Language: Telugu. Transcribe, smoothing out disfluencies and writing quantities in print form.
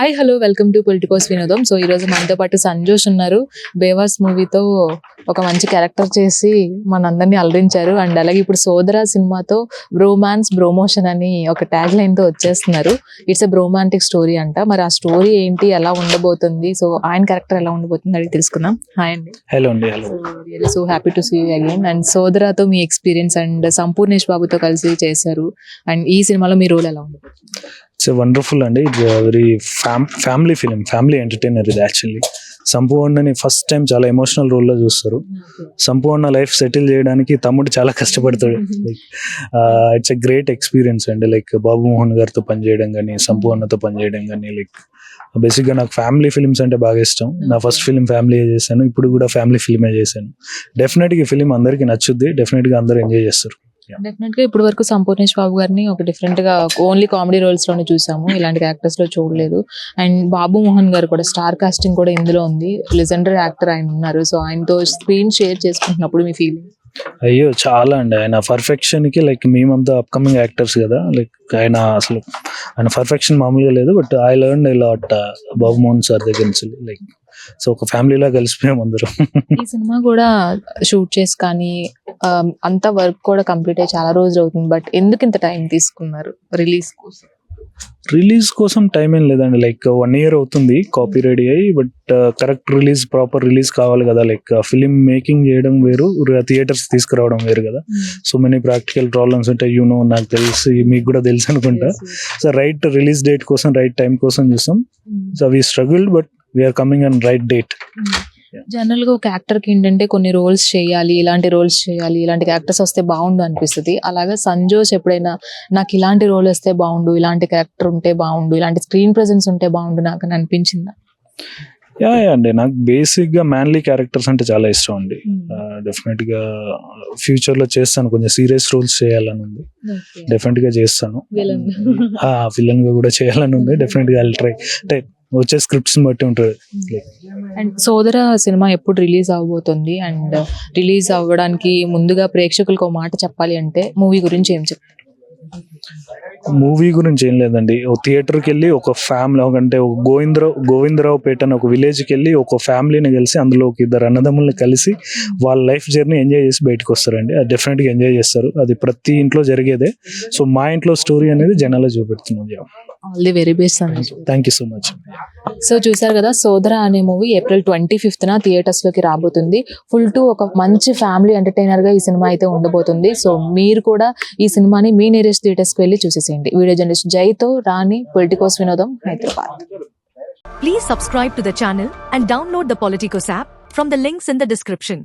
Hi hello welcome to Politicos వినోదం. సో ఈరోజు మనతో పాటు సంజోష్ ఉన్నారు. బేవాస్ మూవీతో ఒక మంచి క్యారెక్టర్ చేసి మనందరినీ అలరించారు. అండ్ అలాగే ఇప్పుడు సోదర సినిమాతో బ్రోమాన్స్ బ్రోమోషన్ అని ఒక ట్యాగ్ లైన్ తో వచ్చేస్తున్నారు. ఇట్స్ ఎ బ్రోమాంటిక్ స్టోరీ అంట. మరి ఆ స్టోరీ ఏంటి, ఎలా ఉండబోతుంది, సో ఆయన క్యారెక్టర్ ఎలా ఉండబోతుంది అడిగి తెలుసుకుందాం. హాయ్ అండి. హలో అండి. Hello. Really so happy to see you again. And సోదరతో మీ ఎక్స్పీరియన్స్ అండ్ సంపూర్ణేష్ బాబుతో కలిసి చేశారు. అండ్ ఈ సినిమాలో మీ రోల్ ఎలా ఉండబోతుంది? ఇట్స్ వండర్ఫుల్ అండి. It's very family film, family entertainer ఇది యాక్చువల్లీ. సంపూర్ణని ఫస్ట్ టైం చాలా ఎమోషనల్ రోల్లో చూస్తారు. సంపూర్ణ లైఫ్ సెటిల్ చేయడానికి తమ్ముడు చాలా కష్టపడతాడు. ఇట్స్ ఎ గ్రేట్ ఎక్స్పీరియన్స్ అండి. లైక్ బాబు మోహన్ గారితో పనిచేయడం కానీ, సంపూర్ణతో పనిచేయడం కానీ, లైక్ బేసిక్గా నాకు ఫ్యామిలీ ఫిలిమ్స్ అంటే బాగా ఇష్టం. నా ఫస్ట్ ఫిలిం ఫ్యామిలీ చేశాను, ఇప్పుడు కూడా ఫ్యామిలీ ఫిలిమే చేశాను. డెఫినెట్గా ఈ ఫిలిం అందరికీ నచ్చుద్ది, డెఫినెట్గా అందరూ ఎంజాయ్ చేస్తారు. డెఫినెట్ గా ఇప్పుడు వరకు సంపూర్ణేష్ బాబు గారిని ఒక డిఫరెంట్ గా ఓన్లీ కామెడీ రోల్స్ లోనే చూసాము, ఇలాంటి యాక్టర్స్ లో చూడలేదు. అండ్ బాబు మోహన్ గారు కూడా స్టార్ కాస్టింగ్ కూడా ఇందులో ఉంది. లెజెండరీ యాక్టర్ ఆయన ఉన్నారు. సో ఆయనతో స్క్రీన్ షేర్ చేసుకుంటున్నప్పుడు మీ ఫీలింగ్? అయ్యో చాలా అండి. ఆయన పర్ఫెక్షన్ కి లైక్ మేమంతా అప్కమింగ్ యాక్టర్స్ కదా, లైక్ ఆయన అసలు ఆయన పర్ఫెక్షన్ మామూలుగా లేదు. But I learn I lot Babu Mohan sir దగ్గర నుంచి. లైక్ సో ఒక ఫ్యామిలీలా కలిసిపోయాం అందరం. ఈ సినిమా కూడా షూట్ చేసి కానీ అంత వర్క్ కూడా కంప్లీట్ అయ్యి చాలా రోజులు అవుతుంది. బట్ ఎందుకు ఇంత టైం తీసుకున్నారు రిలీజ్ కోసం? రిలీజ్ కోసం టైం ఏం లేదండి. లైక్ 1 year అవుతుంది కాపీ రెడీ అయ్యి. But correct release, proper release కావాలి కదా. లైక్ ఫిలిం మేకింగ్ చేయడం వేరు, థియేటర్స్ తీసుకురావడం వేరు కదా. సో మెనీ ప్రాక్టికల్ ప్రాబ్లమ్స్ ఉంటాయి. నాకు తెలిసి మీకు కూడా తెలుసు అనుకుంటా. సో రైట్ రిలీజ్ డేట్ కోసం, రైట్ టైం కోసం చూస్తాం. So we struggled but we're coming on right date. General గా ఒక యాక్టర్ కి ఏంటంటే కొన్ని రోల్స్ చేయాలి, ఇలాంటి రోల్స్ చేయాలి, ఇలాంటి యాక్టర్స్ వస్తే బాగుండు అనిపిస్తుంది. అలాగా సంజోష్ ఎప్పుడైనా నాకు ఇలాంటి రోల్ వస్తే బాగుండు, ఇలాంటి క్యారెక్టర్ ఉంటే బాగుండు, ఇలాంటి స్క్రీన్ ప్రెజెన్స్ ఉంటే బాగుండు నాకు అని అనిపించిందా? యా అండి, నాకు బేసిక్ గా మ్యాన్లీ క్యారెక్టర్స్ అంటే చాలా ఇష్టం అండి. డెఫినెట్ గా ఫ్యూచర్ లో చేస్తాను, కొంచెం సీరియస్ రోల్స్ చేయాలని ఉంది. డెఫినెట్ గా చేస్తాను. విలన్ గా కూడా చేయాలని ఉంది. డెఫినెట్ గా ట్రై. అంటే వచ్చే స్క్రిప్ట్స్ బట్టి ఉంటుంది. అండ్ సోదర సినిమా ఎప్పుడు రిలీజ్ అవబోతుంది? అండ్ రిలీజ్ అవ్వడానికి ముందుగా ప్రేక్షకులకు ఒక మాట చెప్పాలి అంటే మూవీ గురించి ఏం చెప్తారు? మూవీ గురించి ఏం లేదండి. ఒక థియేటర్కి వెళ్ళి ఒక ఫ్యామిలీ, అంటే ఒక గోవిందరావు పేట అని ఒక విలేజ్కి వెళ్ళి ఒక ఫ్యామిలీని కలిసి అందులో ఒక 2 అన్నదమ్ముల్ని కలిసి వాళ్ళ లైఫ్ జర్నీ ఎంజాయ్ చేసి బయటకు వస్తారండి. అది డెఫినెట్గా ఎంజాయ్ చేస్తారు. అది ప్రతి ఇంట్లో జరిగేదే. సో మా ఇంట్లో స్టోరీ అనేది జనాల్లో చూపెడుతున్నాం. All the very best. Thank you so much. So చూసారు కదా, సోదర అనే మూవీ April 25th థియేటర్స్ లోకి రాబోతుంది. ఫుల్ టు ఒక మంచి ఫ్యామిలీ ఎంటర్టైనర్ గా ఈ సినిమా అయితే ఉండబోతుంది. సో మీరు కూడా ఈ సినిమాని మీ నియరెస్ట్ థియేటర్స్ కి వెళ్ళి చూసేసేయండి. వీడియో జర్నలిస్ట్ జైతో రాణి, పొలిటికోస్ వినోదం, Hyderabad. Please subscribe to the channel and download the Politicos app from the links in the description.